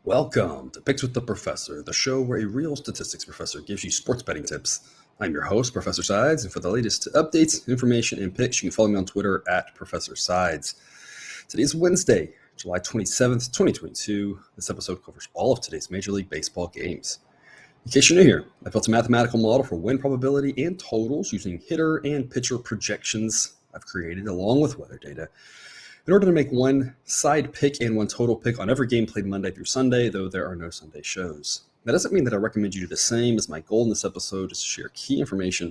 Welcome to Picks with the Professor, the show where a real statistics professor gives you sports betting tips. I'm your host, Professor Sides, and for the latest updates, information, and picks, you can follow me on Twitter at Professor Sides. Today is Wednesday, July 27th, 2022. This episode covers all of today's Major League Baseball games. In case you're new here, I built a mathematical model for win probability and totals using hitter and pitcher projections I've created along with weather data in order to make one side pick and one total pick on every game played Monday through Sunday, though there are no Sunday shows. That doesn't mean that I recommend you do the same, as my goal in this episode is to share key information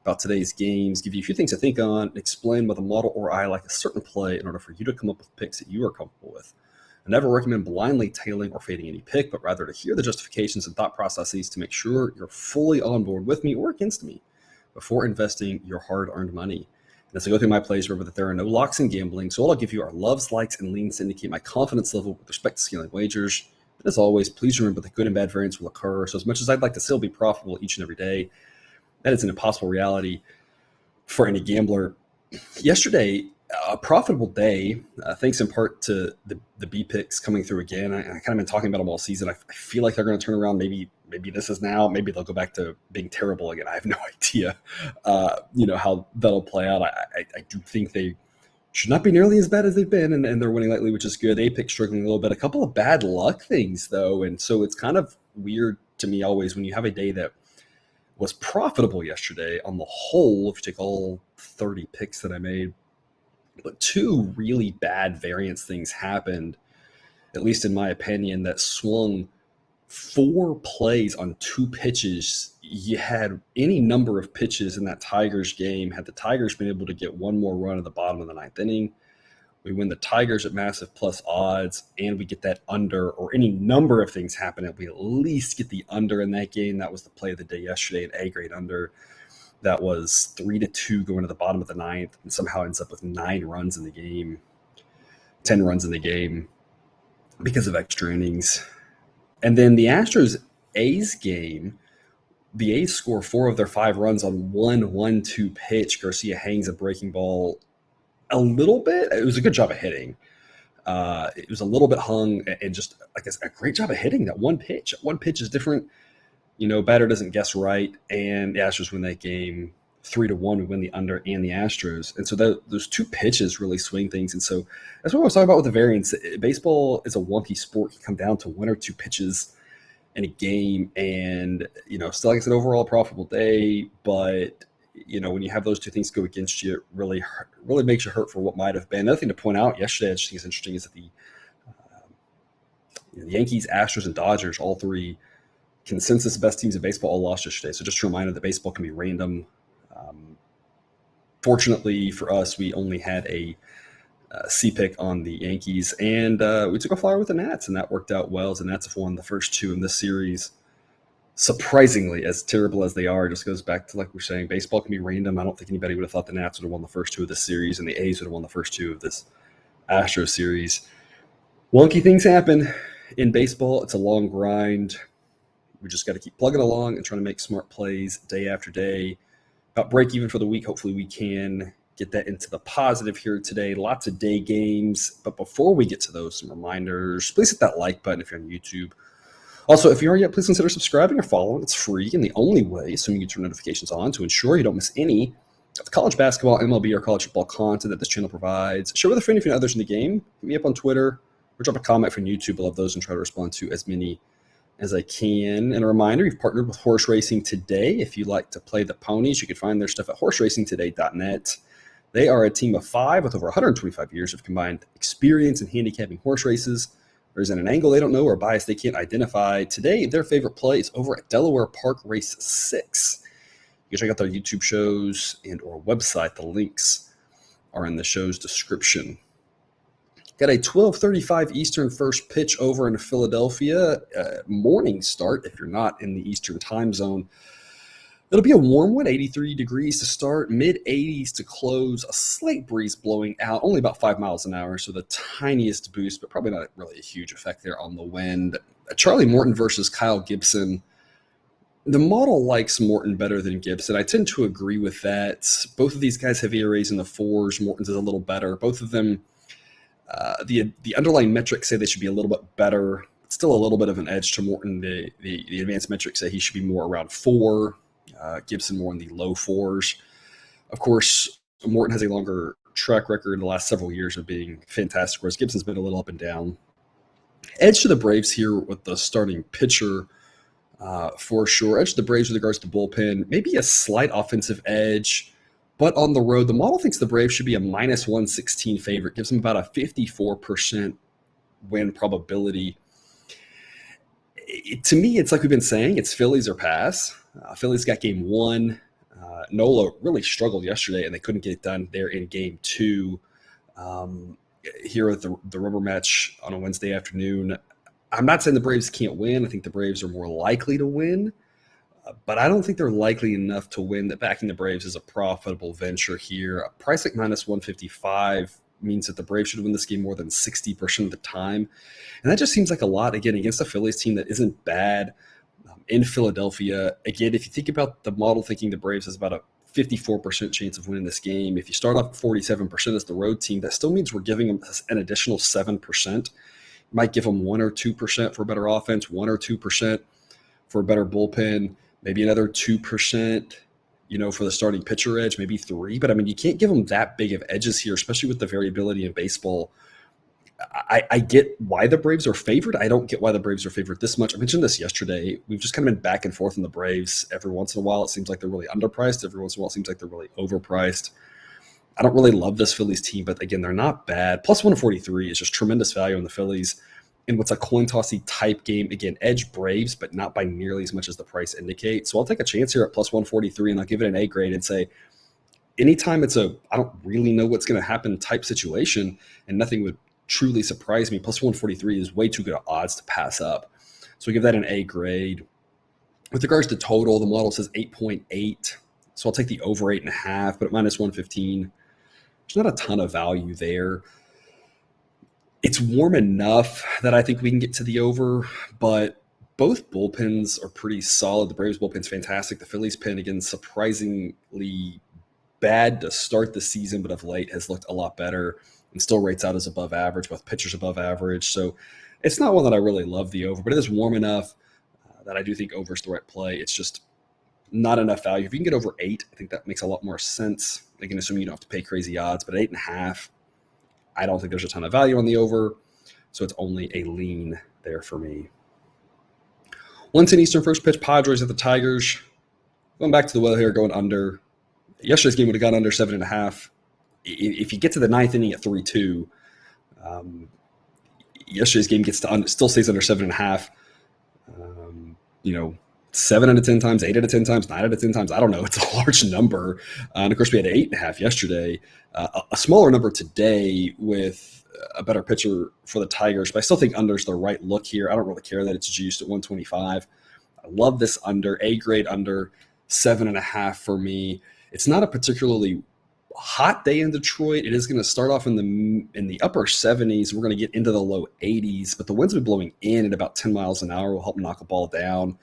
about today's games, give you a few things to think on, and explain why the model or I like a certain play in order for you to come up with picks that you are comfortable with. I never recommend blindly tailing or fading any pick, but rather to hear the justifications and thought processes to make sure you're fully on board with me or against me before investing your hard-earned money. As I go through my plays, remember that there are no locks in gambling, so all I'll give you are loves, likes, and leans to indicate my confidence level with respect to scaling wagers. But as always, please remember that good and bad variance will occur, so as much as I'd like to still be profitable each and every day, that is an impossible reality for any gambler. Yesterday, a profitable day, thanks in part to the B picks coming through again. I kind of been talking about them all season. I feel like they're going to turn around. Maybe this is now. Maybe they'll go back to being terrible again. I have no idea, how that'll play out. I do think they should not be nearly as bad as they've been, and they're winning lately, which is good. A pick struggling a little bit. A couple of bad luck things, though, and so it's kind of weird to me always when you have a day that was profitable yesterday on the whole, if you take all 30 picks that I made. But two really bad variance things happened, at least in my opinion, that swung 4 plays on 2 pitches. You had any number of pitches in that Tigers game. Had the Tigers been able to get one more run at the bottom of the 9th inning, we win the Tigers at massive plus odds, and we get that under, or any number of things happen, and we at least get the under in that game. That was the play of the day yesterday, an A-grade under. That was 3-2 going to the bottom of the 9th, and somehow ends up with 9 runs in the game, 10 runs in the game because of extra innings. And then the Astros-A's game, the A's score 4 of their 5 runs on 1-1-2 pitch. Garcia hangs a breaking ball a little bit. It was a good job of hitting. It was a little bit hung, and just like a great job of hitting that one pitch. One pitch is different. Batter doesn't guess right, and the Astros win that game 3-1. We win the under and the Astros. And so those 2 pitches really swing things. And so that's what I was talking about with the variance. Baseball is a wonky sport. You come down to 1 or 2 pitches in a game, and, still, like I said, overall profitable day. But, when you have those 2 things go against you, it really makes you hurt for what might have been. Another thing to point out yesterday, I just think is interesting, is that the Yankees, Astros, and Dodgers, all 3 consensus best teams in baseball, all lost yesterday. So just a reminder that baseball can be random. Fortunately for us, we only had a C pick on the Yankees, and we took a flyer with the Nats, and that worked out well, as the Nats have won the first 2 in this series. Surprisingly, as terrible as they are, it just goes back to, like we're saying, baseball can be random. I don't think anybody would have thought the Nats would have won the first 2 of this series, and the A's would have won the first 2 of this Astros series. Wonky things happen in baseball. It's a long grind. We just got to keep plugging along and trying to make smart plays day after day. About break even for the week. Hopefully we can get that into the positive here today. Lots of day games. But before we get to those, some reminders. Please hit that like button if you're on YouTube. Also, if you aren't yet, please consider subscribing or following. It's free, and the only way, assuming you turn notifications on, to ensure you don't miss any of the college basketball, MLB, or college football content that this channel provides. Share with a friend if you know others in the game. Hit me up on Twitter or drop a comment from YouTube. I love those and try to respond to as many as I can. And a reminder, we've partnered with Horse Racing Today. If you like to play the ponies, you can find their stuff at horseracingtoday.net. They are a team of 5 with over 125 years of combined experience in handicapping horse races. There isn't an angle they don't know or bias they can't identify. Today, their favorite play is over at Delaware Park Race 6. You can check out their YouTube shows and or website. The links are in the show's description. Got a 12:35 Eastern first pitch over in Philadelphia. Morning start if you're not in the Eastern time zone. It'll be a warm one, 83 degrees to start, mid-80s to close, a slight breeze blowing out, only about 5 miles an hour, so the tiniest boost, but probably not really a huge effect there on the wind. Charlie Morton versus Kyle Gibson. The model likes Morton better than Gibson. I tend to agree with that. Both of these guys have ERAs in the 4s. Morton's is a little better. Both of them, the underlying metrics say they should be a little bit better Still a little bit of an edge to Morton. The advanced metrics say he should be more around 4. Gibson more in the low 4s. Of course, Morton has a longer track record in the last several years of being fantastic, whereas Gibson's been a little up and down. Edge to the Braves here with the starting pitcher for sure. Edge to the Braves with regards to bullpen, maybe a slight offensive edge, but on the road, the model thinks the Braves should be a minus 116 favorite, gives them about a 54% win probability. To me, it's like we've been saying, it's Phillies or pass. Phillies got game 1. Nola really struggled yesterday, and they couldn't get it done there in game 2. Here at the rubber match on a Wednesday afternoon. I'm not saying the Braves can't win. I think the Braves are more likely to win, but I don't think they're likely enough to win that backing the Braves is a profitable venture here. A price like minus 155 means that the Braves should win this game more than 60% of the time. And that just seems like a lot, again, against a Phillies team that isn't bad in Philadelphia. Again, if you think about the model thinking the Braves has about a 54% chance of winning this game, if you start off at 47% as the road team, that still means we're giving them an additional 7%. Might give them 1 or 2% for a better offense, 1 or 2% for a better bullpen, maybe another 2%, for the starting pitcher edge, maybe 3. But I mean, you can't give them that big of edges here, especially with the variability in baseball. I get why the Braves are favored. I don't get why the Braves are favored this much. I mentioned this yesterday. We've just kind of been back and forth on the Braves. Every once in a while, it seems like they're really underpriced. Every once in a while, it seems like they're really overpriced. I don't really love this Phillies team, but again, they're not bad. Plus 143 is just tremendous value in the Phillies. And what's a coin tossy type game, again, edge Braves, but not by nearly as much as the price indicates. So I'll take a chance here at plus 143, and I'll give it an A grade and say, anytime it's I don't really know what's going to happen type situation, and nothing would truly surprise me, plus 143 is way too good odds to pass up. So I give that an A grade. With regards to total, the model says 8.8. So I'll take the over 8.5, but at minus 115, there's not a ton of value there. It's warm enough that I think we can get to the over, but both bullpens are pretty solid. The Braves bullpen's fantastic. The Phillies pen, again, surprisingly bad to start the season, but of late has looked a lot better and still rates out as above average, both pitchers above average. So it's not one that I really love the over, but it is warm enough that I do think over is the right play. It's just not enough value. If you can get over 8, I think that makes a lot more sense. Again, assuming you don't have to pay crazy odds, but at 8.5, I don't think there's a ton of value on the over, so it's only a lean there for me. 1:10 Eastern first pitch, Padres at the Tigers. Going back to the well here, going under. Yesterday's game would have gone under 7.5. If you get to the 9th inning at 3-2, yesterday's game still stays under 7.5. 7 out of 10 times, 8 out of 10 times, 9 out of 10 times. I don't know. It's a large number. And of course, we had 8.5 yesterday. A smaller number today with a better pitcher for the Tigers. But I still think under's the right look here. I don't really care that it's juiced at 125. I love this under. A grade under, 7.5 for me. It's not a particularly hot day in Detroit. It is going to start off in the upper 70s. We're going to get into the low 80s. But the winds have been blowing in at about 10 miles an hour. Will help knock a ball down.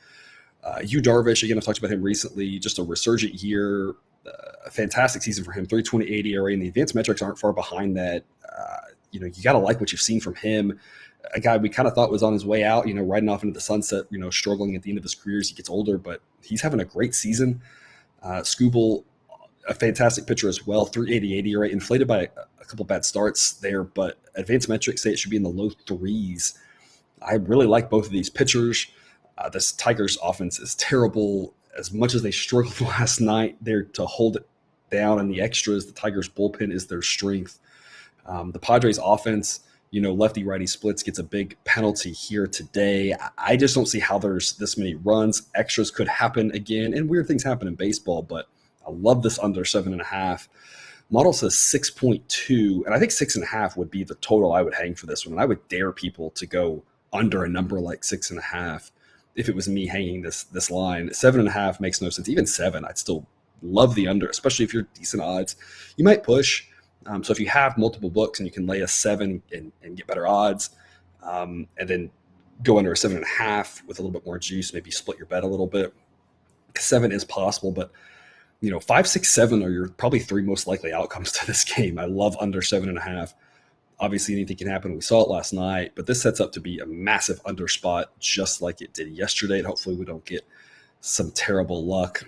Yu Darvish, again, I've talked about him recently, just a resurgent year, a fantastic season for him, 3.28 ERA, and the advanced metrics aren't far behind that. You got to like what you've seen from him. A guy we kind of thought was on his way out, riding off into the sunset, struggling at the end of his career as he gets older, but he's having a great season. Skubal, a fantastic pitcher as well, 3.88 ERA, inflated by a couple bad starts there, but advanced metrics say it should be in the low 3s. I really like both of these pitchers. This Tigers offense is terrible. As much as they struggled last night there to hold it down in the extras, the Tigers bullpen is their strength. The Padres offense, lefty-righty splits, gets a big penalty here today. I just don't see how there's this many runs. Extras could happen again, and weird things happen in baseball, but I love this under 7.5. Model says 6.2, and I think 6.5 would be the total I would hang for this one. And I would dare people to go under a number like 6.5. If it was me hanging this line. 7.5 makes no sense. Even 7, I'd still love the under, especially if you're decent odds. You might push. So if you have multiple books and you can lay a 7 and get better odds, and then go under a 7.5 with a little bit more juice, maybe split your bet a little bit. 7 is possible, but 5, 6, 7 are your probably 3 most likely outcomes to this game. I love under 7.5. Obviously, anything can happen. We saw it last night, but this sets up to be a massive underspot, just like it did yesterday. And hopefully we don't get some terrible luck.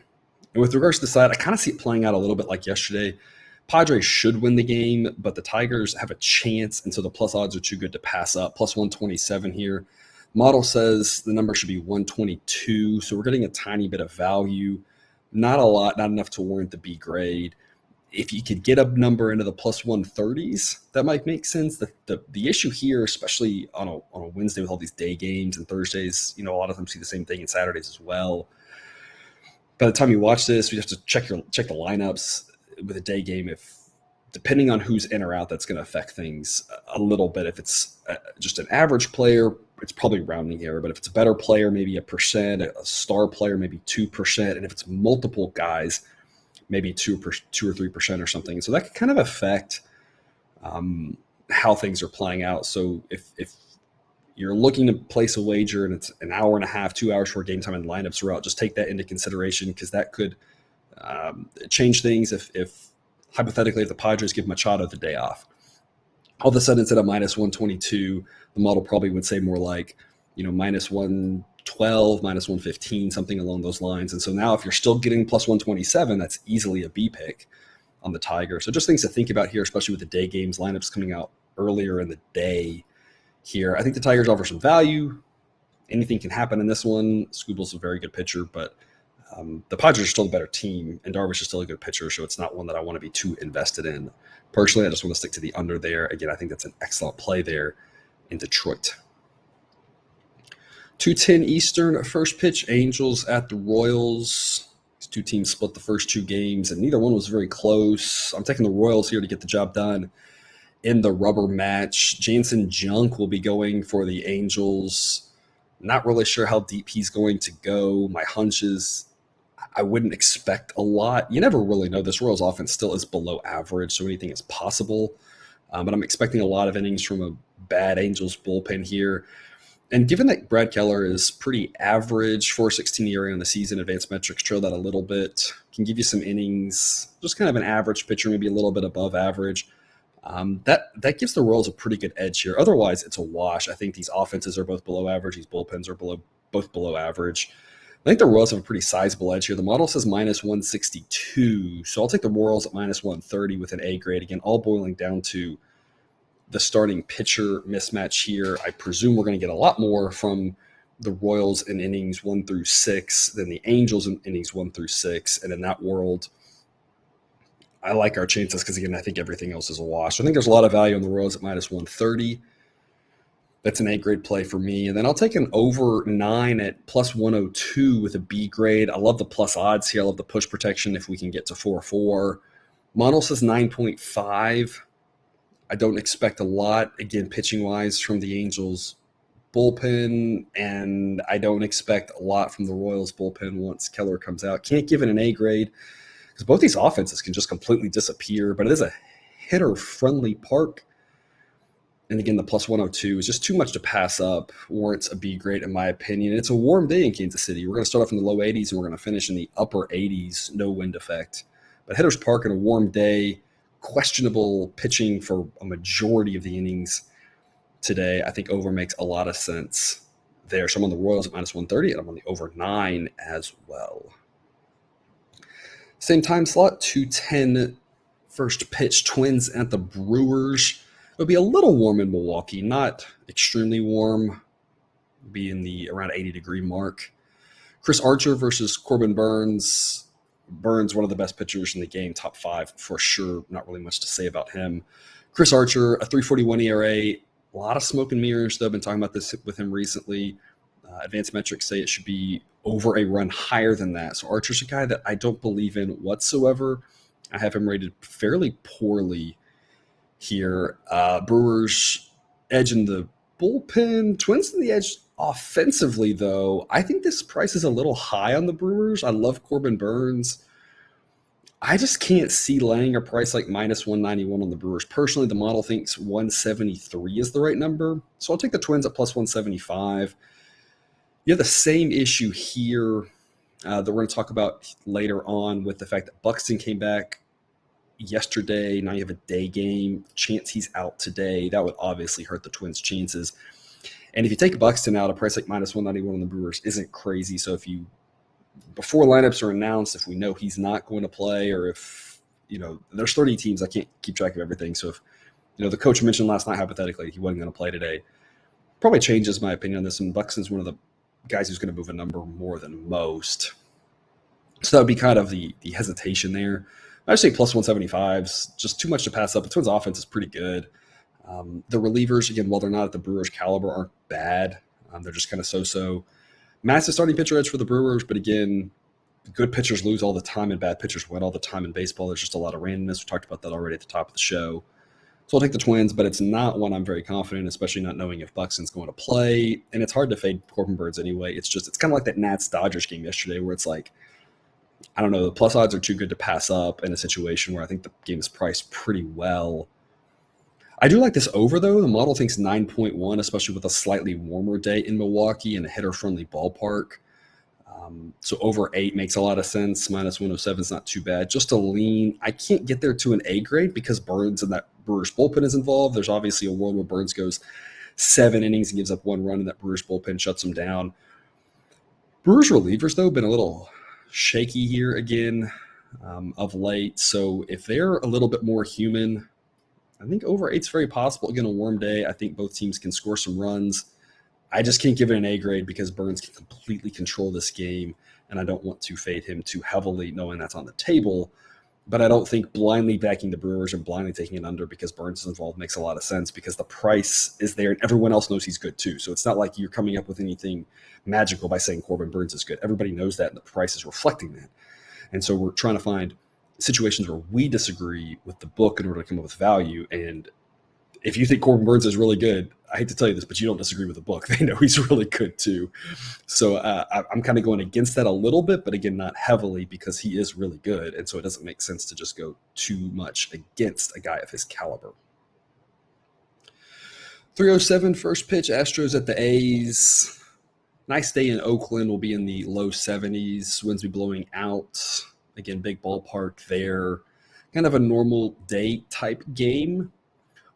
And with regards to the side, I kind of see it playing out a little bit like yesterday. Padres should win the game, but the Tigers have a chance, and so the plus odds are too good to pass up. Plus 127 here. Model says the number should be 122, so we're getting a tiny bit of value. Not a lot, not enough to warrant the B grade. If you could get a number into the plus 130s, that might make sense. The issue here, especially on a Wednesday with all these day games and Thursdays, a lot of them see the same thing, and Saturdays as well. By the time you watch this, you have to check the lineups with a day game. If depending on who's in or out, that's going to affect things a little bit. If it's just an average player, it's probably rounding error. But if it's a better player, maybe 1%, a star player, maybe 2%. And if it's multiple guys, maybe 2 or 3% or something. So that could kind of affect how things are playing out. So if you're looking to place a wager and it's an hour and a half, 2 hours for game time and lineups are out, just take that into consideration, because that could change things if hypothetically, if the Padres give Machado the day off. All of a sudden, instead of minus 122, the model probably would say more like, minus 112, minus 115, something along those lines. And so now if you're still getting plus 127, that's easily a B pick on the Tiger. So just things to think about here, especially with the day games, lineups coming out earlier in the day here. I think the Tigers offer some value. Anything can happen in this one. Scooble's a very good pitcher, but the Padres are still a better team, and Darvish is still a good pitcher, so it's not one that I want to be too invested in. Personally, I just want to stick to the under there. Again, I think that's an excellent play there in Detroit. 2:10 Eastern, first pitch, Angels at the Royals. These two teams split the first two games, and neither one was very close. I'm taking the Royals here to get the job done in the rubber match. Jansen Junk will be going for the Angels. Not really sure how deep he's going to go. My hunch is I wouldn't expect a lot. You never really know. This Royals offense still is below average, so anything is possible. But I'm expecting a lot of innings from a bad Angels bullpen here. And given that Brad Keller is pretty average, 4.16 ERA on the season, advanced metrics trail that a little bit, can give you some innings, just kind of an average pitcher, maybe a little bit above average. That gives the Royals a pretty good edge here. Otherwise, it's a wash. I think these offenses are both below average. These bullpens are both below average. I think the Royals have a pretty sizable edge here. The model says minus 162, so I'll take the Royals at minus 130 with an A grade. Again, all boiling down to the starting pitcher mismatch here. I presume we're going to get a lot more from the Royals in innings 1 through 6 than the Angels in innings 1 through 6. And in that world, I like our chances because, again, I think everything else is a wash. I think there's a lot of value on the Royals at minus 130. That's an A-grade play for me. And then I'll take an over 9 at plus 102 with a B grade. I love the plus odds here. I love the push protection if we can get to 4-4. Model says 9.5. I don't expect a lot, again, pitching-wise from the Angels bullpen, and I don't expect a lot from the Royals bullpen once Keller comes out. Can't give it an A grade because both these offenses can just completely disappear, but it is a hitter-friendly park. And again, the plus 102 is just too much to pass up, warrants a B grade in my opinion. It's a warm day in Kansas City. We're going to start off in the low 80s and we're going to finish in the upper 80s, no wind effect. But Hitters Park in a warm day, questionable pitching for a majority of the innings today. I think over makes a lot of sense there. So I'm on the Royals at minus 130 and I'm on the over 9 as well. Same time slot, 2:10 first pitch, Twins at the Brewers. It'll be a little warm in Milwaukee, not extremely warm. It'll be in the around 80-degree mark. Chris Archer versus Corbin Burns. Burns, one of the best pitchers in the game, top 5 for sure. Not really much to say about him. Chris Archer, a 3.41 ERA. A lot of smoke and mirrors, though. I've been talking about this with him recently. Advanced metrics say it should be over a run higher than that. So Archer's a guy that I don't believe in whatsoever. I have him rated fairly poorly here. Brewers edge in the bullpen. Twins in the edge offensively, though. I think this price is a little high on the Brewers. I love Corbin Burns. I just can't see laying a price like minus 191 on the Brewers. Personally, the model thinks 173 is the right number. So I'll take the Twins at plus 175. You have the same issue here that we're going to talk about later on with the fact that Buxton came back. yesterday. Now you have a day game. Chance he's out today. That would obviously hurt the Twins' chances. And if you take Buxton out, a price like minus 191 on the Brewers isn't crazy. So if you, before lineups are announced, if we know he's not going to play, or if, there's 30 teams, I can't keep track of everything. So if, the coach mentioned last night, hypothetically, he wasn't going to play today, probably changes my opinion on this. And Buxton's one of the guys who's going to move a number more than most. So that would be kind of the hesitation there. I say plus 175s, just too much to pass up. The Twins' offense is pretty good. The relievers, again, while they're not at the Brewers' caliber, aren't bad. They're just kind of so-so. Massive starting pitcher edge for the Brewers, but again, good pitchers lose all the time and bad pitchers win all the time in baseball. There's just a lot of randomness. We talked about that already at the top of the show. So I'll take the Twins, but it's not one I'm very confident in, especially not knowing if Buxton's going to play. And it's hard to fade Corbin Burnes anyway. It's kind of like that Nats-Dodgers game yesterday where it's like, I don't know, the plus odds are too good to pass up in a situation where I think the game is priced pretty well. I do like this over, though. The model thinks 9.1, especially with a slightly warmer day in Milwaukee and a hitter-friendly ballpark. So over 8 makes a lot of sense. Minus 107 is not too bad. Just a lean. I can't get there to an A grade because Burnes and that Brewers bullpen is involved. There's obviously a world where Burnes goes 7 innings and gives up 1 run, and that Brewers bullpen shuts him down. Brewers relievers, though, been a little shaky here again of late. So if they're a little bit more human, I think over 8's very possible. Again, a warm day. I think both teams can score some runs. I just can't give it an A grade because Burnes can completely control this game, and I don't want to fade him too heavily knowing that's on the table. But I don't think blindly backing the Brewers and blindly taking it under because Burnes is involved makes a lot of sense because the price is there and everyone else knows he's good too. So it's not like you're coming up with anything magical by saying Corbin Burnes is good. Everybody knows that, and the price is reflecting that. And so we're trying to find situations where we disagree with the book in order to come up with value. And if you think Corbin Burnes is really good, I hate to tell you this, but you don't disagree with the book. They know he's really good too. So I'm kind of going against that a little bit, but again, not heavily because he is really good. And so it doesn't make sense to just go too much against a guy of his caliber. 3:07 first pitch, Astros at the A's. Nice day in Oakland. Will be in the low 70s. Winds be blowing out. Again, big ballpark there. Kind of a normal day type game,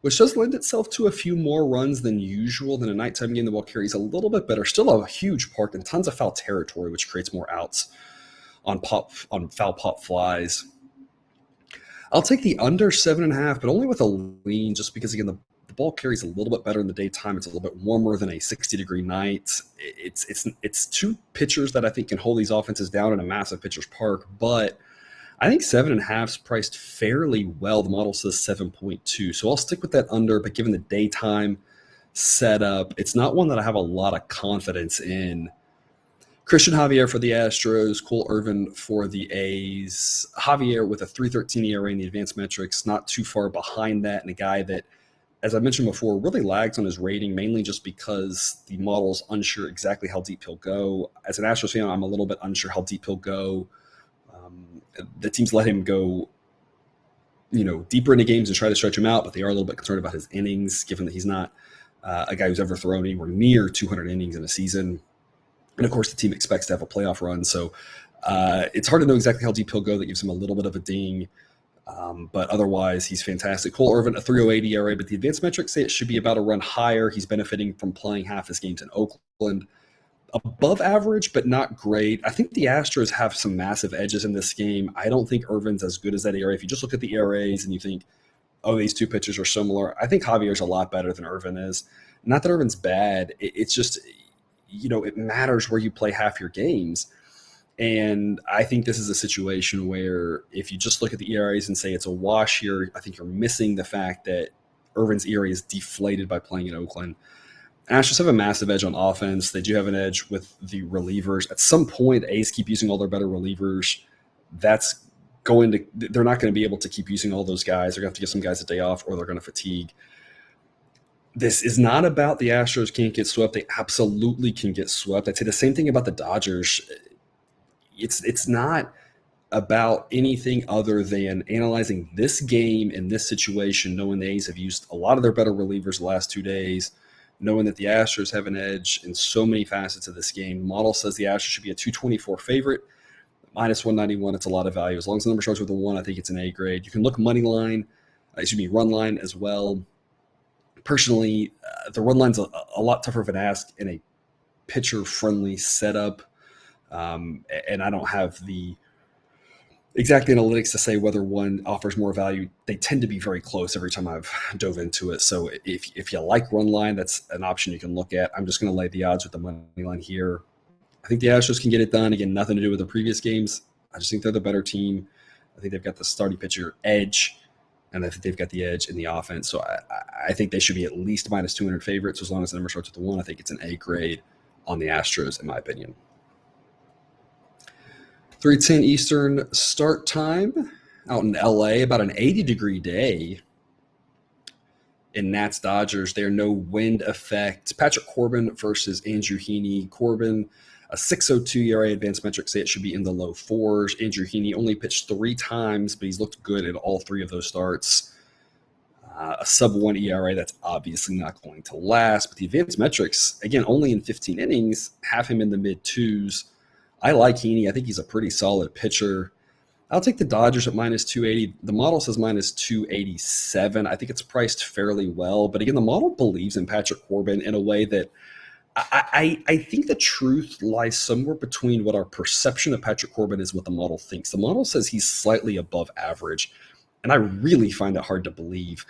which does lend itself to a few more runs than usual. Than a nighttime game, the ball carries a little bit better. Still a huge park and tons of foul territory, which creates more outs on foul pop flies. I'll take the under 7.5, but only with a lean, just because again the ball carries a little bit better in the daytime. It's a little bit warmer than a 60-degree night. It's two pitchers that I think can hold these offenses down in a massive pitcher's park, but I think 7.5 is priced fairly well. The model says 7.2, so I'll stick with that under, but given the daytime setup, it's not one that I have a lot of confidence in. Christian Javier for the Astros, Cole Irvin for the A's. Javier with a 3.13 ERA in the advanced metrics, not too far behind that, and a guy that, as I mentioned before, really lags on his rating, mainly just because the model's unsure exactly how deep he'll go. As an Astros fan, I'm a little bit unsure how deep he'll go. The teams let him go, deeper into games and try to stretch him out, but they are a little bit concerned about his innings, given that he's not a guy who's ever thrown anywhere near 200 innings in a season. And, of course, the team expects to have a playoff run. So it's hard to know exactly how deep he'll go. That gives him a little bit of a ding. But otherwise, he's fantastic. Cole Irvin, a 3.08 ERA, but the advanced metrics say it should be about a run higher. He's benefiting from playing half his games in Oakland. Above average, but not great. I think the Astros have some massive edges in this game. I don't think Irvin's as good as that ERA. If you just look at the ERAs and you think, oh, these two pitchers are similar, I think Javier's a lot better than Irvin is. Not that Irvin's bad. It's just, it matters where you play half your games. And I think this is a situation where if you just look at the ERAs and say it's a wash here, I think you're missing the fact that Irvin's ERA is deflated by playing in Oakland. Astros have a massive edge on offense. They do have an edge with the relievers. At some point, A's keep using all their better relievers. They're not going to be able to keep using all those guys. They're going to have to give some guys a day off or they're going to fatigue. This is not about the Astros can't get swept. They absolutely can get swept. I'd say the same thing about the Dodgers. It's not about anything other than analyzing this game in this situation, knowing the A's have used a lot of their better relievers the last 2 days, knowing that the Astros have an edge in so many facets of this game. The model says the Astros should be a 224 favorite. minus 191, it's a lot of value. As long as the number starts with a 1, I think it's an A grade. You can look money line, run line as well. Personally, the run line's a lot tougher of an ask in a pitcher-friendly setup. And I don't have the exact analytics to say whether one offers more value. They tend to be very close every time I've dove into it. So if you like run line, that's an option you can look at. I'm just going to lay the odds with the money line here. I think the Astros can get it done. Again, nothing to do with the previous games. I just think they're the better team. I think they've got the starting pitcher edge, and I think they've got the edge in the offense. So I think they should be at least minus 200 favorites. As long as the number starts with the 1, I think it's an A grade on the Astros, in my opinion. 3:10 Eastern start time out in LA, about an 80-degree day in Nats Dodgers. There no wind effect. Patrick Corbin versus Andrew Heaney. Corbin, a 6.02 ERA, advanced metrics say it should be in the low 4s. Andrew Heaney only pitched 3 times, but he's looked good in all 3 of those starts. A sub-1 ERA, that's obviously not going to last. But the advanced metrics, again, only in 15 innings, have him in the mid-2s. I like Heaney. I think he's a pretty solid pitcher. I'll take the Dodgers at minus 280. The model says minus 287. I think it's priced fairly well. But again, the model believes in Patrick Corbin in a way that I think the truth lies somewhere between what our perception of Patrick Corbin is, what the model thinks. The model says he's slightly above average, and I really find it hard to believe.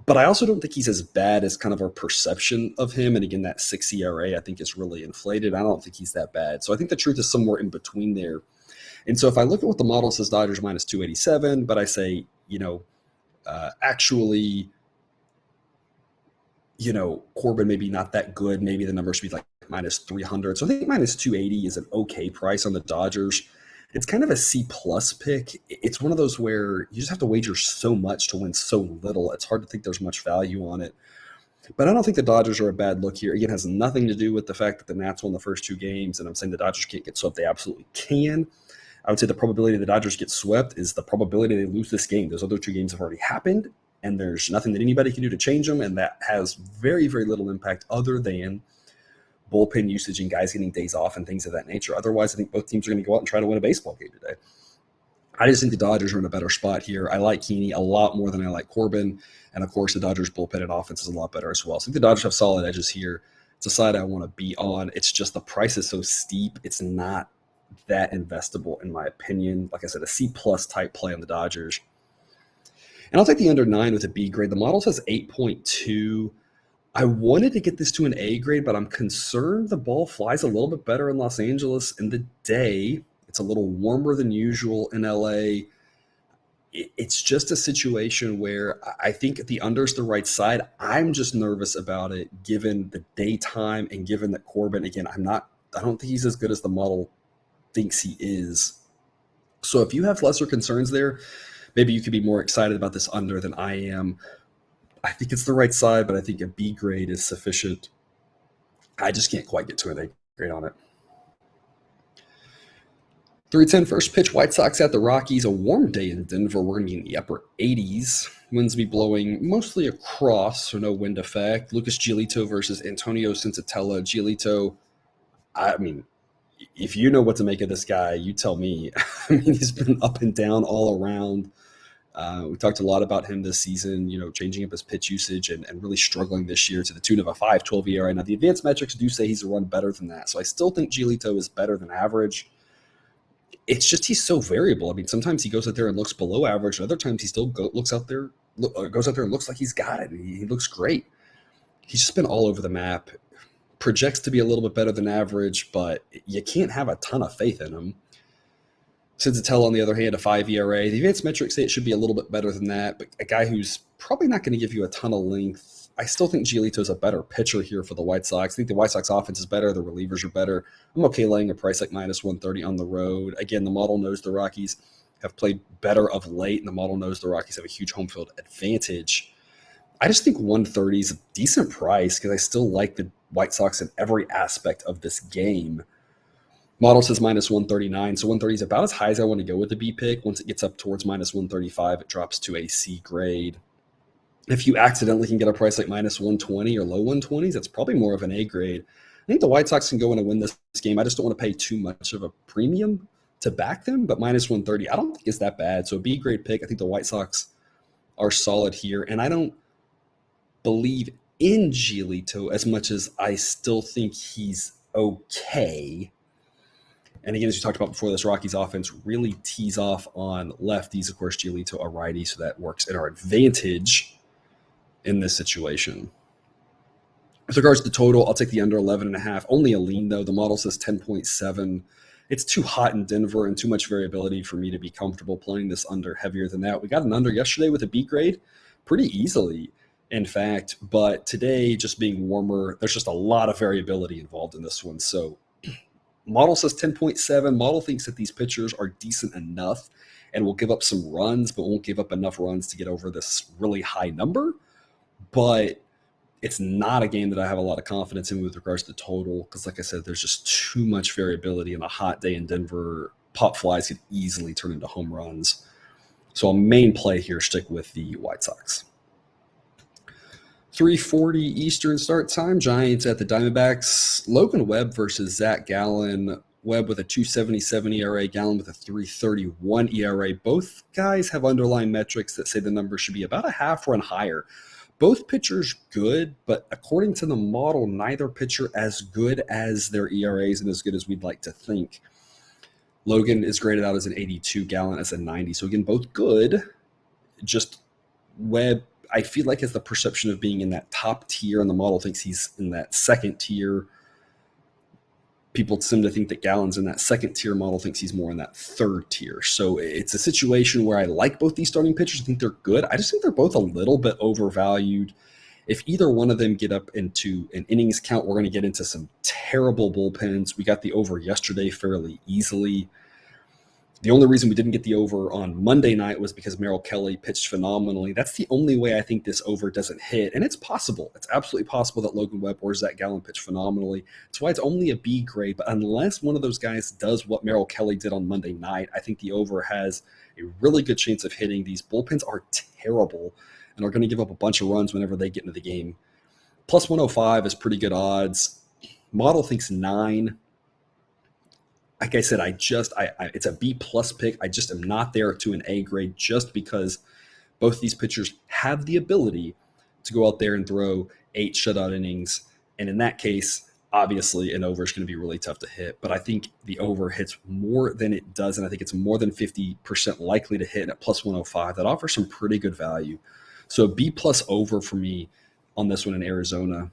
But I also don't think he's as bad as kind of our perception of him. And again, that 6 ERA I think is really inflated. I don't think he's that bad. So I think the truth is somewhere in between there. And so if I look at what the model says, Dodgers minus 287, but I say, actually, Corbin maybe not that good. Maybe the number should be like minus 300. So I think minus 280 is an okay price on the Dodgers. It's kind of a C-plus pick. It's one of those where you just have to wager so much to win so little. It's hard to think there's much value on it. But I don't think the Dodgers are a bad look here. Again, it has nothing to do with the fact that the Nats won the first 2 games, and I'm saying the Dodgers can't get swept. They absolutely can. I would say the probability the Dodgers get swept is the probability they lose this game. Those other 2 games have already happened, and there's nothing that anybody can do to change them, and that has very, very little impact other than bullpen usage and guys getting days off and things of that nature. Otherwise, I think both teams are going to go out and try to win a baseball game today. I just think the Dodgers are in a better spot here. I like Heaney a lot more than I like Corbin, and of course, the Dodgers bullpen and offense is a lot better as well. So I think the Dodgers have solid edges here. It's a side I want to be on. It's just the price is so steep. It's not that investable, in my opinion. Like I said, a C-plus type play on the Dodgers. And I'll take the under 9 with a B grade. The model says 8.2. I wanted to get this to an A grade, but I'm concerned the ball flies a little bit better in Los Angeles in the day. It's a little warmer than usual in LA. It's just a situation where I think the under's the right side. I'm just nervous about it given the daytime and given that Corbin, again, I don't think he's as good as the model thinks he is. So if you have lesser concerns there, maybe you could be more excited about this under than I am. I think it's the right side, but I think a B grade is sufficient. I just can't quite get to an A grade on it. 3:10 first pitch, White Sox at the Rockies. A warm day in Denver. We're going to be in the upper 80s. Winds be blowing mostly across, so no wind effect. Lucas Giolito versus Antonio Sensatella. Giolito, I mean, if you know what to make of this guy, you tell me. I mean, he's been up and down all around. We talked a lot about him this season, changing up his pitch usage and really struggling this year to the tune of a 5.12 ERA. Now, the advanced metrics do say he's a run better than that. So I still think Giolito is better than average. It's just he's so variable. I mean, sometimes he goes out there and looks below average. And other times he still goes out there and looks like he's got it. He looks great. He's just been all over the map. Projects to be a little bit better than average, but you can't have a ton of faith in him. Sensatella, on the other hand, a 5 ERA. The advanced metrics say it should be a little bit better than that, but a guy who's probably not going to give you a ton of length. I still think Giolito's a better pitcher here for the White Sox. I think the White Sox offense is better. The relievers are better. I'm okay laying a price like minus 130 on the road. Again, the model knows the Rockies have played better of late, and the model knows the Rockies have a huge home field advantage. I just think 130 is a decent price because I still like the White Sox in every aspect of this game. Model says minus 139, so 130 is about as high as I want to go with the B pick. Once it gets up towards minus 135, it drops to a C grade. If you accidentally can get a price like minus 120 or low 120s, that's probably more of an A grade. I think the White Sox can go in and win this game. I just don't want to pay too much of a premium to back them, but minus 130, I don't think it's that bad. So a B grade pick. I think the White Sox are solid here. And I don't believe in Giolito as much as I still think he's okay. And again, as we talked about before, this Rockies offense really tees off on lefties. Of course, Giolito a righty, so that works in our advantage in this situation. With regards to the total, I'll take the under 11.5. Only a lean, though. The model says 10.7. It's too hot in Denver and too much variability for me to be comfortable playing this under heavier than that. We got an under yesterday with a B grade pretty easily, in fact. But today, just being warmer, there's just a lot of variability involved in this one. So model says 10.7. Model thinks that these pitchers are decent enough and will give up some runs, but won't give up enough runs to get over this really high number. But it's not a game that I have a lot of confidence in with regards to total because, like I said, there's just too much variability. In a hot day in Denver, pop flies could easily turn into home runs. So a main play here, stick with the White Sox. 3:40 Eastern start time. Giants at the Diamondbacks. Logan Webb versus Zach Gallen. Webb with a 2.77 ERA, Gallen with a 3.31 ERA. Both guys have underlying metrics that say the number should be about a half run higher. Both pitchers good, but according to the model, neither pitcher as good as their ERAs and as good as we'd like to think. Logan is graded out as an 82, Gallen as a 90. So again, both good. Just Webb, I feel like, has the perception of being in that top tier, and the model thinks he's in that second tier. People seem to think that Gallen's in that second tier. Model thinks he's more in that third tier. So it's a situation where I like both these starting pitchers. I think they're good. I just think they're both a little bit overvalued. If either one of them get up into an innings count, we're going to get into some terrible bullpens. We got the over yesterday fairly easily. The only reason we didn't get the over on Monday night was because Merrill Kelly pitched phenomenally. That's the only way I think this over doesn't hit. And it's possible. It's absolutely possible that Logan Webb or Zach Gallen pitched phenomenally. That's why it's only a B grade. But unless one of those guys does what Merrill Kelly did on Monday night, I think the over has a really good chance of hitting. These bullpens are terrible and are going to give up a bunch of runs whenever they get into the game. Plus 105 is pretty good odds. Model thinks 9. Like I said, it's a B plus pick. I just am not there to an A grade just because both these pitchers have the ability to go out there and throw 8 shutout innings. And in that case, obviously an over is going to be really tough to hit. But I think the over hits more than it does. And I think it's more than 50% likely to hit at plus 105. That offers some pretty good value. So B plus over for me on this one in Arizona.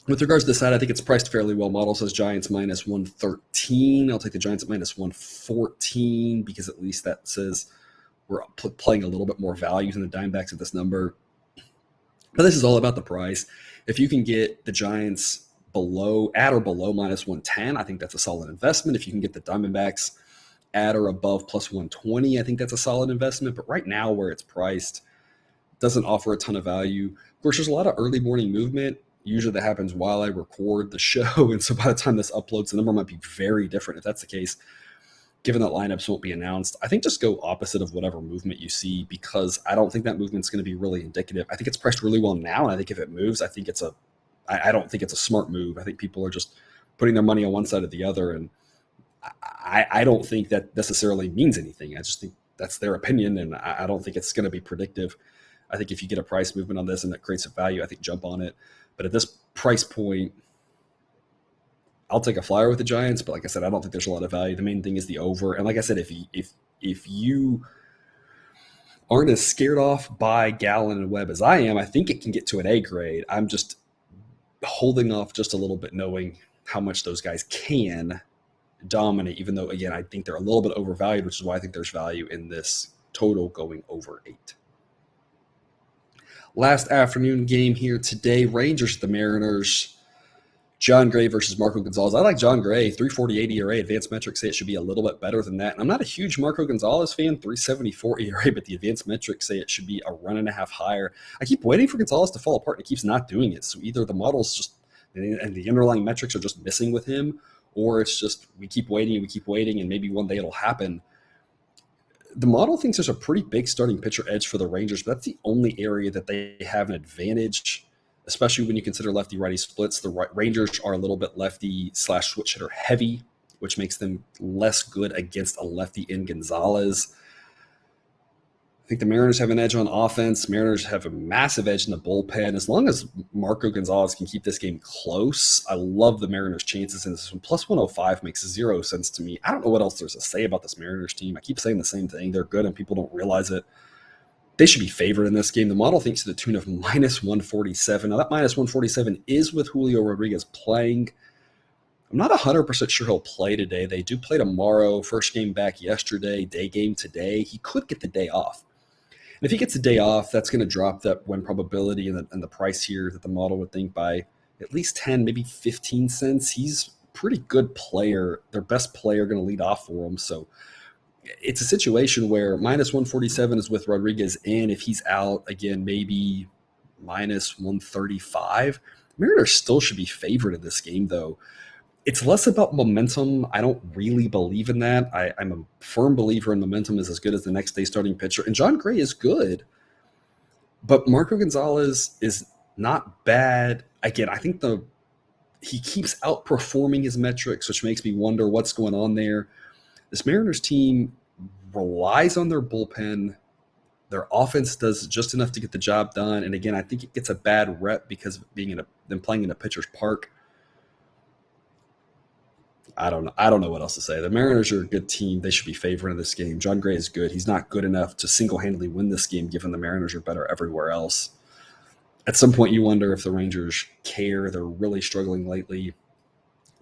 With regards to the side, I think it's priced fairly well. Model says Giants minus 113. I'll take the Giants at minus 114 because at least that says we're playing a little bit more value than the Diamondbacks at this number. But this is all about the price. If you can get the Giants at or below minus 110, I think that's a solid investment. If you can get the Diamondbacks at or above plus 120, I think that's a solid investment. But right now where it's priced doesn't offer a ton of value. Of course, there's a lot of early morning movement. Usually that happens while I record the show. And so by the time this uploads, the number might be very different. If that's the case, given that lineups won't be announced, I think just go opposite of whatever movement you see because I don't think that movement's going to be really indicative. I think it's priced really well now. And I think if it moves, I don't think it's a smart move. I think people are just putting their money on one side or the other. And I don't think that necessarily means anything. I just think that's their opinion. And I don't think it's going to be predictive. I think if you get a price movement on this and that creates a value, I think jump on it. But at this price point, I'll take a flyer with the Giants. But like I said, I don't think there's a lot of value. The main thing is the over. And like I said, if you aren't as scared off by Gallen and Webb as I am, I think it can get to an A grade. I'm just holding off just a little bit, knowing how much those guys can dominate, even though, again, I think they're a little bit overvalued, which is why I think there's value in this total going over 8. Last afternoon game here today, Rangers at the Mariners. John Gray versus Marco Gonzalez. I like John Gray, 3.48 ERA. Advanced metrics say it should be a little bit better than that. And I'm not a huge Marco Gonzalez fan, 3.74 ERA, but the advanced metrics say it should be a run and a half higher. I keep waiting for Gonzalez to fall apart, and he keeps not doing it. So either the model's just, and the underlying metrics are just missing with him, or it's just we keep waiting, and maybe one day it'll happen. The model thinks there's a pretty big starting pitcher edge for the Rangers, but that's the only area that they have an advantage, especially when you consider lefty-righty splits. The Rangers are a little bit lefty/switch hitter heavy which makes them less good against a lefty in Gonzalez. I think the Mariners have an edge on offense. Mariners have a massive edge in the bullpen. As long as Marco Gonzalez can keep this game close, I love the Mariners' chances in this one. Plus 105 makes zero sense to me. I don't know what else there's to say about this Mariners team. I keep saying the same thing. They're good and people don't realize it. They should be favored in this game. The model thinks to the tune of minus 147. Now, that minus 147 is with Julio Rodriguez playing. I'm not 100% sure he'll play today. They do play tomorrow. First game back yesterday, day game today. He could get the day off. And if he gets a day off, that's going to drop that win probability and the price here that the model would think by at least 10, maybe 15 cents. He's a pretty good player. Their best player going to lead off for them. So it's a situation where minus 147 is with Rodriguez in. If he's out, again, maybe minus 135. Mariners still should be favored in this game, though. It's less about momentum. I don't really believe in that. I'm a firm believer in momentum is as good as the next day starting pitcher. And John Gray is good, but Marco Gonzalez is not bad. Again, I think he keeps outperforming his metrics, which makes me wonder what's going on there. This Mariners team relies on their bullpen. Their offense does just enough to get the job done. And again, I think it gets a bad rep because of them playing in a pitcher's park. I don't know what else to say. The Mariners are a good team. They should be favored in this game. John Gray is good. He's not good enough to single-handedly win this game, given the Mariners are better everywhere else. At some point, you wonder if the Rangers care. They're really struggling lately.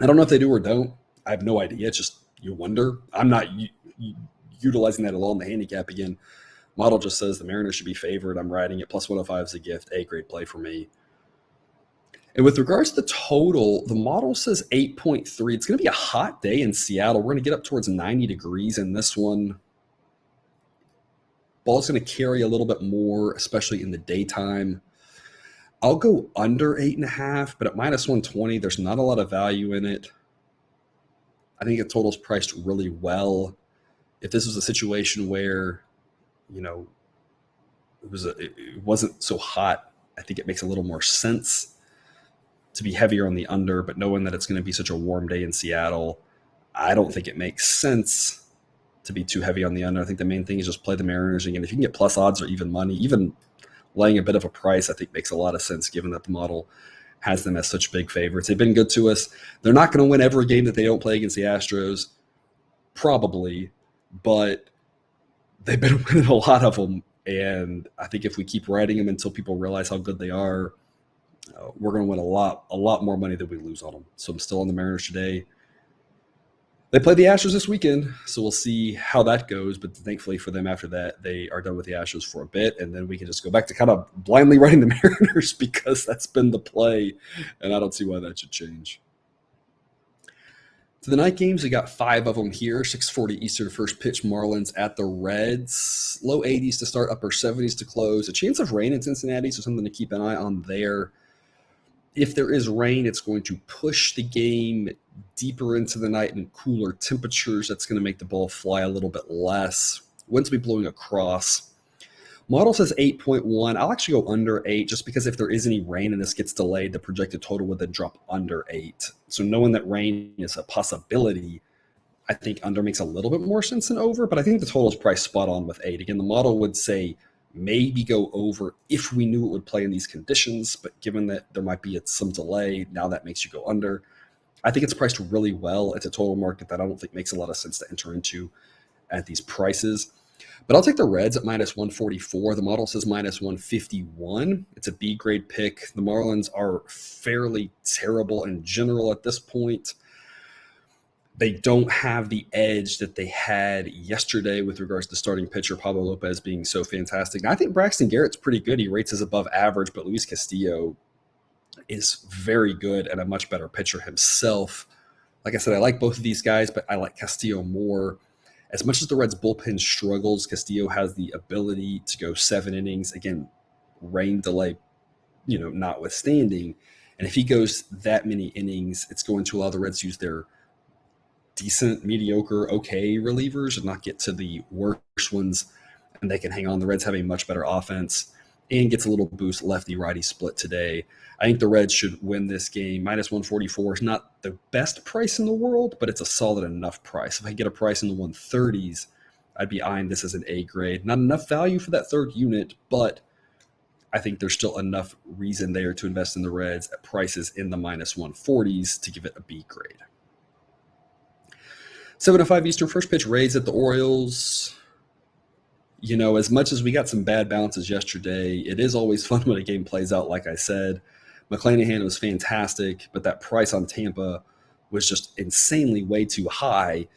I don't know if they do or don't. I have no idea. It's just you wonder. I'm not utilizing that at all in the handicap. Again, model just says the Mariners should be favored. I'm riding it. Plus 105 is a gift. A great play for me. And with regards to the total, the model says 8.3. It's going to be a hot day in Seattle. We're going to get up towards 90 degrees in this one. Ball's going to carry a little bit more, especially in the daytime. I'll go under 8.5, but at minus 120, there's not a lot of value in it. I think the total's priced really well. If this was a situation where, it wasn't so hot, I think it makes a little more sense to be heavier on the under, but knowing that it's going to be such a warm day in Seattle, I don't think it makes sense to be too heavy on the under. I think the main thing is just play the Mariners. Again, if you can get plus odds or even money, even laying a bit of a price, I think makes a lot of sense given that the model has them as such big favorites. They've been good to us. They're not going to win every game that they don't play against the Astros, probably, but they've been winning a lot of them. And I think if we keep riding them until people realize how good they are, we're going to win a lot more money than we lose on them. So I'm still on the Mariners today. They play the Astros this weekend, so we'll see how that goes. But thankfully for them, after that, they are done with the Astros for a bit, and then we can just go back to kind of blindly riding the Mariners because that's been the play, and I don't see why that should change. To the night games, we got 5 of them here. 6:40 Eastern first pitch, Marlins at the Reds. Low 80s to start, upper 70s to close. A chance of rain in Cincinnati, so something to keep an eye on there. If there is rain, it's going to push the game deeper into the night and cooler temperatures. That's going to make the ball fly a little bit less. Winds will be blowing across. Model says 8.1. I'll actually go under 8 just because if there is any rain and this gets delayed, the projected total would then drop under 8. So knowing that rain is a possibility, I think under makes a little bit more sense than over, but I think the total is priced spot on with 8. Again, the model would say maybe go over if we knew it would play in these conditions, but given that there might be some delay, now that makes you go under. I think it's priced really well. It's a total market that I don't think makes a lot of sense to enter into at these prices. But I'll take the Reds at minus 144. The model says minus 151. It's a B grade pick. The Marlins are fairly terrible in general at this point. They don't have the edge that they had yesterday with regards to starting pitcher Pablo Lopez being so fantastic. And I think Braxton Garrett's pretty good. He rates as above average, but Luis Castillo is very good and a much better pitcher himself. Like I said, I like both of these guys, but I like Castillo more. As much as the Reds' bullpen struggles, Castillo has the ability to go 7 innings. Again, rain delay, notwithstanding. And if he goes that many innings, it's going to allow the Reds to use their decent, mediocre, okay relievers and not get to the worst ones, and they can hang on. The Reds have a much better offense. and gets a little boost lefty-righty split today. I think the Reds should win this game. Minus 144 is not the best price in the world, but it's a solid enough price. If I get a price in the 130s, I'd be eyeing this as an A grade. Not enough value for that third unit, but I think there's still enough reason there to invest in the Reds at prices in the minus 140s to give it a B grade. 7:05 Eastern, first pitch Rays at the Orioles. You know, as much as we got some bad bounces yesterday, it is always fun when a game plays out, like I said. McClanahan was fantastic, but that price on Tampa was just insanely way too high.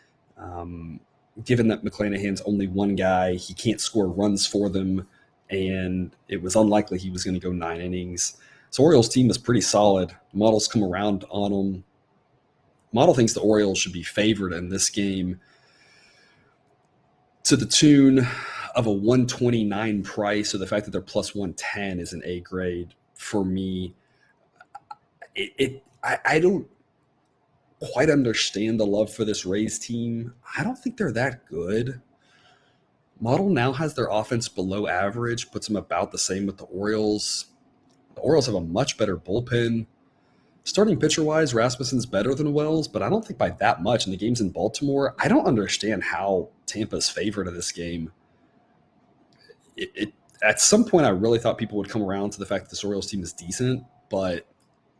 Given that McClanahan's only one guy, he can't score runs for them, and it was unlikely he was going to go 9 innings. So Orioles team is pretty solid. Models come around on them. Model thinks the Orioles should be favored in this game to the tune of a 129 price. So the fact that they're plus 110 is an A grade for me. I don't quite understand the love for this Rays team. I don't think they're that good. Model now has their offense below average, puts them about the same with the Orioles. The Orioles have a much better bullpen. Starting pitcher-wise, Rasmussen's better than Wells, but I don't think by that much. And the game's in Baltimore. I don't understand how Tampa's favored in this game. At some point, I really thought people would come around to the fact that this Orioles team is decent, but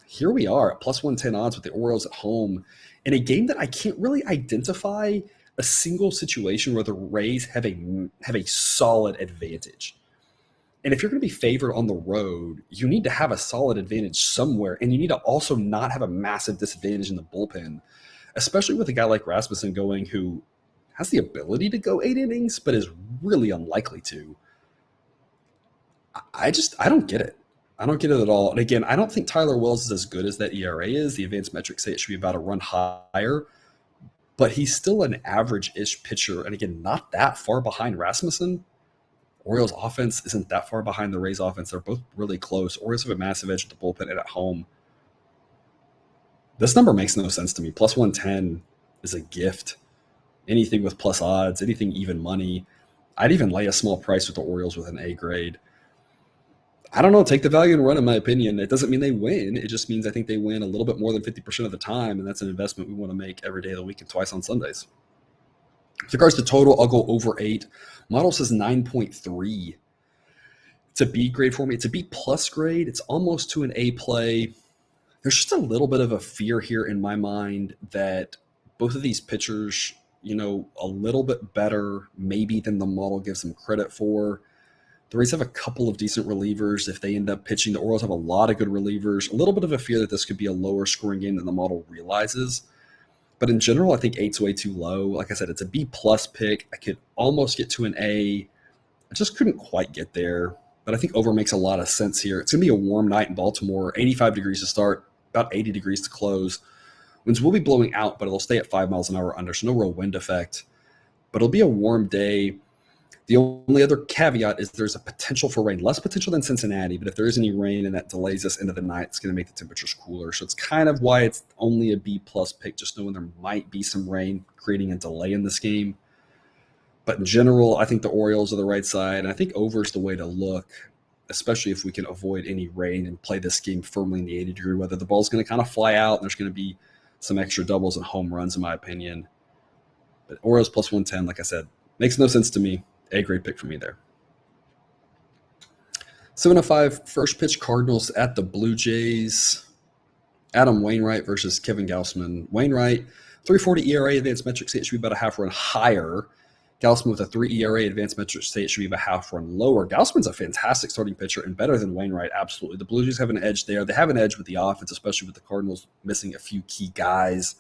here we are at plus 110 odds with the Orioles at home in a game that I can't really identify a single situation where the Rays have a solid advantage. And if you're going to be favored on the road, you need to have a solid advantage somewhere, and you need to also not have a massive disadvantage in the bullpen, especially with a guy like Rasmussen going who has the ability to go 8 innings, but is really unlikely to. I don't get it. I don't get it at all. And again, I don't think Tyler Wells is as good as that ERA is. The advanced metrics say it should be about a run higher, but he's still an average-ish pitcher. And again, not that far behind Rasmussen. Orioles offense isn't that far behind the Rays offense. They're both really close. Orioles have a massive edge at the bullpen and at home. This number makes no sense to me. Plus 110 is a gift. Anything with plus odds, anything even money. I'd even lay a small price with the Orioles with an A grade. I don't know. Take the value and run, in my opinion. It doesn't mean they win. It just means I think they win a little bit more than 50% of the time, and that's an investment we want to make every day of the week and twice on Sundays. With regards to total, I'll go over 8. Model says 9.3. It's a B grade for me. It's a B plus grade. It's almost to an A play. There's just a little bit of a fear here in my mind that both of these pitchers, a little bit better maybe than the model gives them credit for. The Rays have a couple of decent relievers if they end up pitching. The Orioles have a lot of good relievers. A little bit of a fear that this could be a lower scoring game than the model realizes. But in general, I think 8's way too low. Like I said, it's a B plus pick. I could almost get to an A. I just couldn't quite get there. But I think over makes a lot of sense here. It's going to be a warm night in Baltimore. 85 degrees to start, about 80 degrees to close. Winds will be blowing out, but it'll stay at 5 miles an hour under, so no real wind effect. But it'll be a warm day. The only other caveat is there's a potential for rain, less potential than Cincinnati, but if there is any rain and that delays us into the night, it's going to make the temperatures cooler. So it's kind of why it's only a B plus pick, just knowing there might be some rain creating a delay in this game. But in general, I think the Orioles are the right side, and I think over is the way to look, especially if we can avoid any rain and play this game firmly in the 80-degree weather. The ball's going to kind of fly out, and there's going to be some extra doubles and home runs, in my opinion. But Orioles plus 110, like I said, makes no sense to me. A grade pick for me there. 7:05 first pitch Cardinals at the Blue Jays. Adam Wainwright versus Kevin Gausman. Wainwright, 3.40 ERA, advanced metrics say it should be about a half run higher. Gausman with a 3 ERA, advanced metrics say it should be about half run lower. Gausman's a fantastic starting pitcher and better than Wainwright, absolutely. The Blue Jays have an edge there. They have an edge with the offense, especially with the Cardinals missing a few key guys.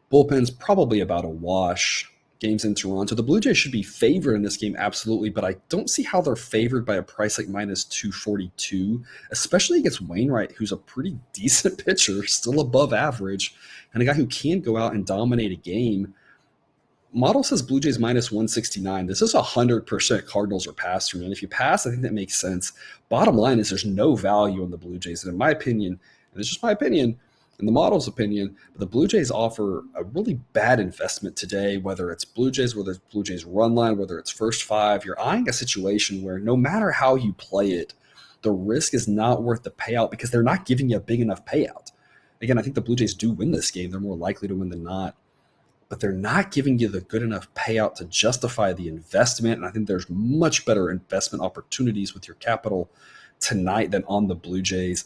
Bullpen's probably about a wash. Games in Toronto. The Blue Jays should be favored in this game, absolutely, but I don't see how they're favored by a price like minus 242, especially against Wainwright, who's a pretty decent pitcher, still above average, and a guy who can go out and dominate a game. Model says Blue Jays minus 169. This is 100% Cardinals or pass for me, and if you pass, I think that makes sense. Bottom line is there's no value in the Blue Jays, and in my opinion, and it's just my opinion, in the model's opinion. But the Blue Jays offer a really bad investment today, whether it's Blue Jays, whether it's Blue Jays run line, whether it's first five. You're eyeing a situation where no matter how you play it, the risk is not worth the payout because they're not giving you a big enough payout. Again, I think the Blue Jays do win this game. They're more likely to win than not. But they're not giving you the good enough payout to justify the investment. And I think there's much better investment opportunities with your capital tonight than on the Blue Jays.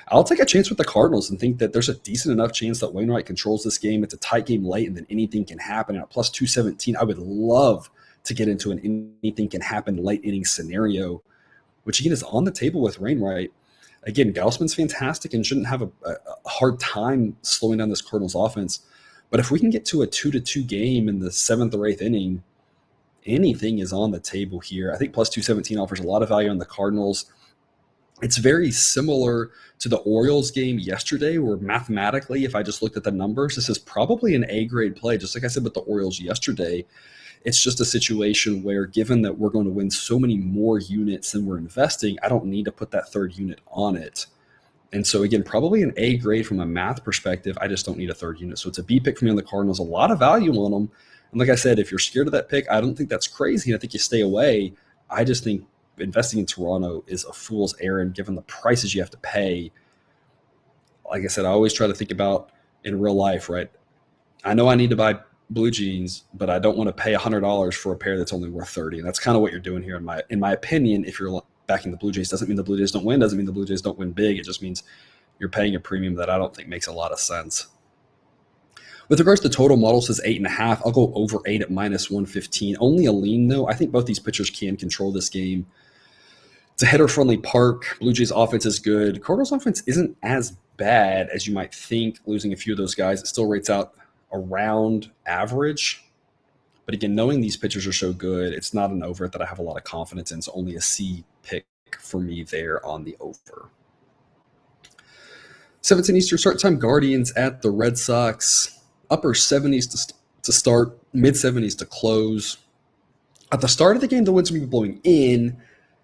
I'll take a chance with the Cardinals and think that there's a decent enough chance that Wainwright controls this game. It's a tight game late, and then anything can happen. And at plus 217, I would love to get into an anything can happen late inning scenario, which again is on the table with Wainwright. Again, Gaussman's fantastic and shouldn't have a hard time slowing down this Cardinals offense. But if we can get to a 2-2 game in the 7th or 8th inning, anything is on the table here. I think plus 217 offers a lot of value on the Cardinals. It's very similar to the Orioles game yesterday, where mathematically, if I just looked at the numbers, this is probably an A-grade play. Just like I said with the Orioles yesterday, it's just a situation where, given that we're going to win so many more units than we're investing, I don't need to put that third unit on it. And so, again, probably an A grade from a math perspective. I just don't need a third unit. So it's a B pick for me on the Cardinals. A lot of value on them. And like I said, if you're scared of that pick, I don't think that's crazy. I think you stay away. I just think investing in Toronto is a fool's errand given the prices you have to pay. Like I said, I always try to think about in real life, right? I know I need to buy blue jeans, but I don't want to pay $100 for a pair that's only worth $30. And that's kind of what you're doing here, in my opinion. If you're backing the Blue Jays, doesn't mean the Blue Jays don't win, doesn't mean the Blue Jays don't win big. It just means you're paying a premium that I don't think makes a lot of sense. With regards to total, model says 8.5. I'll go over 8 at minus 115. Only a lean, though. I think both these pitchers can control this game. It's a hitter-friendly park. Blue Jays offense is good. Cardinals offense isn't as bad as you might think. Losing a few of those guys, it still rates out around average. But again, knowing these pitchers are so good, it's not an over that I have a lot of confidence in. It's only a C pick for me there on the over. 7:10 Eastern start time, Guardians at the Red Sox. Upper 70s to start, mid 70s to close. At the start of the game, the wind's going to be blowing in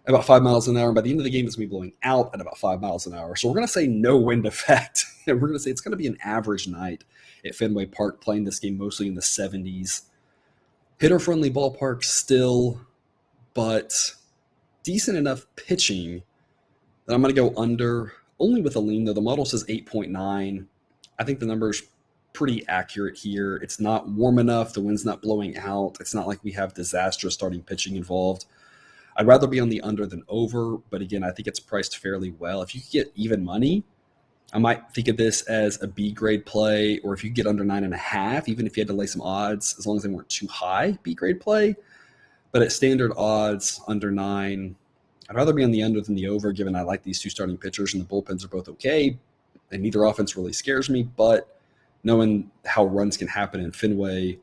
at about 5 miles an hour. And by the end of the game, it's going to be blowing out at about 5 miles an hour. So we're going to say no wind effect. And we're going to say it's going to be an average night at Fenway Park, playing this game mostly in the 70s. Hitter-friendly ballpark still, but decent enough pitching that I'm going to go under, only with a lean, though. The model says 8.9. I think the number's pretty accurate here. It's not warm enough. The wind's not blowing out. It's not like we have disastrous starting pitching involved. I'd rather be on the under than over, but again, I think it's priced fairly well. If you could get even money, I might think of this as a B grade play, or if you get under 9.5, even if you had to lay some odds, as long as they weren't too high, B grade play. But at standard odds, under 9, I'd rather be on the under than the over, given I like these two starting pitchers and the bullpens are both okay, and neither offense really scares me. But knowing how runs can happen in Fenway,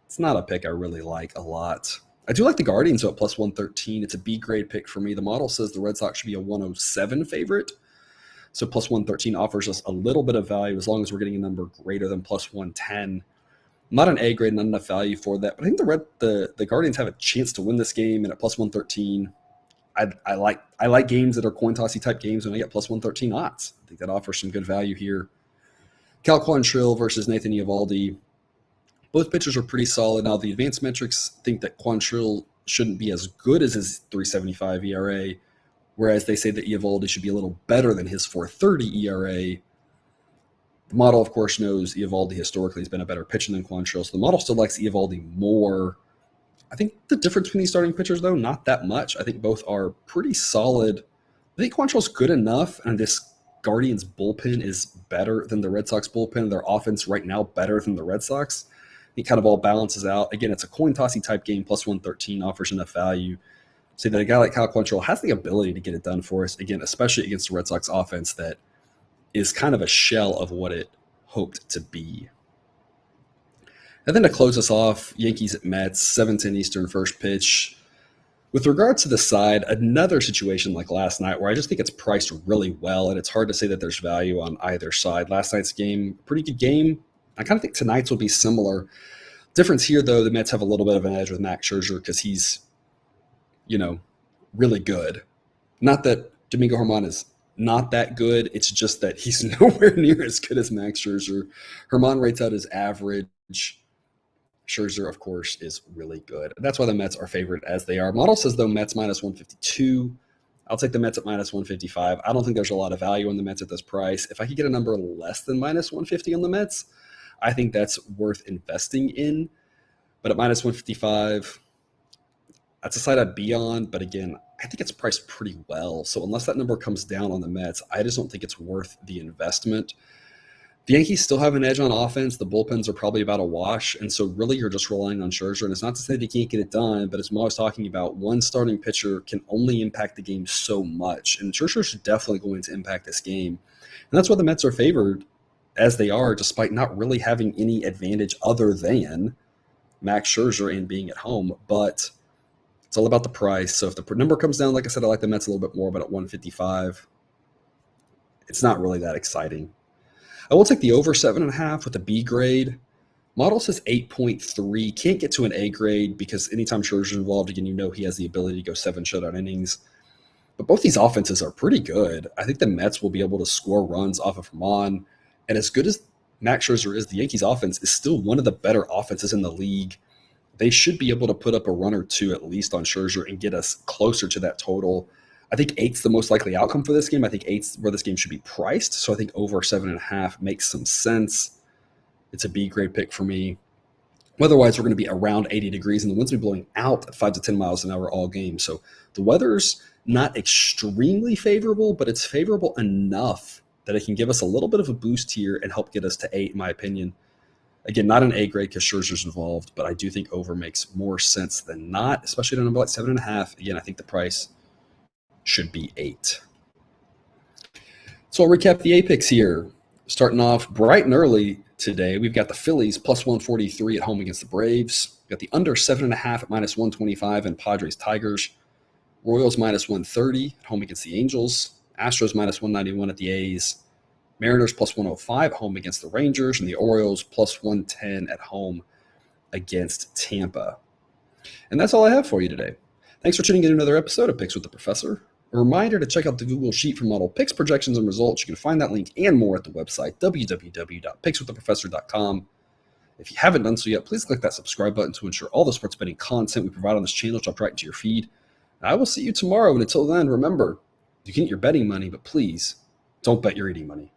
it's not a pick I really like a lot. I do like the Guardians, so at plus 113. It's a B grade pick for me. The model says the Red Sox should be a 107 favorite. So plus 113 offers us a little bit of value as long as we're getting a number greater than plus 110. Not an A grade, not enough value for that. But I think the Guardians have a chance to win this game, and at plus 113, I like games that are coin tossy type games when I get plus 113 odds. I think that offers some good value here. Cal Quantrill versus Nathan Eovaldi. Both pitchers are pretty solid. Now, the advanced metrics think that Quantrill shouldn't be as good as his 3.75 ERA, whereas they say that Eovaldi should be a little better than his 4.30 ERA. The model, of course, knows Eovaldi historically has been a better pitcher than Quantrill, so the model still likes Eovaldi more. I think the difference between these starting pitchers, though, not that much. I think both are pretty solid. I think Quantrill's good enough, and this Guardians bullpen is better than the Red Sox bullpen. Their offense right now better than the Red Sox. It kind of all balances out. Again, it's a coin-tossy type game. Plus 113 offers enough value. Say that a guy like Cal Quantrill has the ability to get it done for us, again, especially against the Red Sox offense that is kind of a shell of what it hoped to be. And then to close us off, Yankees at Mets, 7:10 Eastern, first pitch. With regards to the side, another situation like last night where I just think it's priced really well, and it's hard to say that there's value on either side. Last night's game, pretty good game. I kind of think tonight's will be similar. Difference here, though, the Mets have a little bit of an edge with Max Scherzer because he's, really good. Not that Domingo Germán is not that good. It's just that he's nowhere near as good as Max Scherzer. Herman rates out his average. Scherzer, of course, is really good. That's why the Mets are favored as they are. Model says, though, Mets minus 152. I'll take the Mets at minus 155. I don't think there's a lot of value on the Mets at this price. If I could get a number less than minus 150 on the Mets, I think that's worth investing in. But at minus 155, that's a side I'd be on. But again, I think it's priced pretty well. So unless that number comes down on the Mets, I just don't think it's worth the investment. The Yankees still have an edge on offense. The bullpens are probably about a wash. And so really you're just relying on Scherzer. And it's not to say they can't get it done, but as I'm always talking about, one starting pitcher can only impact the game so much. And Scherzer's definitely going to impact this game. And that's why the Mets are favored as they are, despite not really having any advantage other than Max Scherzer and being at home. But it's all about the price. So if the number comes down, like I said, I like the Mets a little bit more, but at 155, it's not really that exciting. I will take the over 7.5 with a B grade. Model says 8.3. Can't get to an A grade because anytime Scherzer's involved, again, you know he has the ability to go 7 shutout innings. But both these offenses are pretty good. I think the Mets will be able to score runs off of Herman. And as good as Max Scherzer is, the Yankees offense is still one of the better offenses in the league. They should be able to put up a run or two at least on Scherzer and get us closer to that total. I think 8's the most likely outcome for this game. I think 8's where this game should be priced. So I think over 7.5 makes some sense. It's a B grade pick for me. Weather-wise, we're going to be around 80 degrees, and the winds will be blowing out at 5 to 10 miles an hour all game. So the weather's not extremely favorable, but it's favorable enough that it can give us a little bit of a boost here and help get us to 8, in my opinion. Again, not an A grade because Scherzer's involved, but I do think over makes more sense than not, especially at a number like 7.5. Again, I think the price should be 8. So I'll recap the A picks here. Starting off bright and early today, we've got the Phillies plus 143 at home against the Braves. We've got the under 7.5 at minus 125 and Padres Tigers. Royals minus 130 at home against the Angels. Astros minus 191 at the A's. Mariners plus 105 at home against the Rangers. And the Orioles plus 110 at home against Tampa. And that's all I have for you today. Thanks for tuning in to another episode of Picks with the Professor. A reminder to check out the Google Sheet for model picks, projections, and results. You can find that link and more at the website, www.pickswiththeprofessor.com. If you haven't done so yet, please click that subscribe button to ensure all the sports betting content we provide on this channel drops right into your feed. And I will see you tomorrow. And until then, remember, you can get your betting money, but please don't bet your eating money.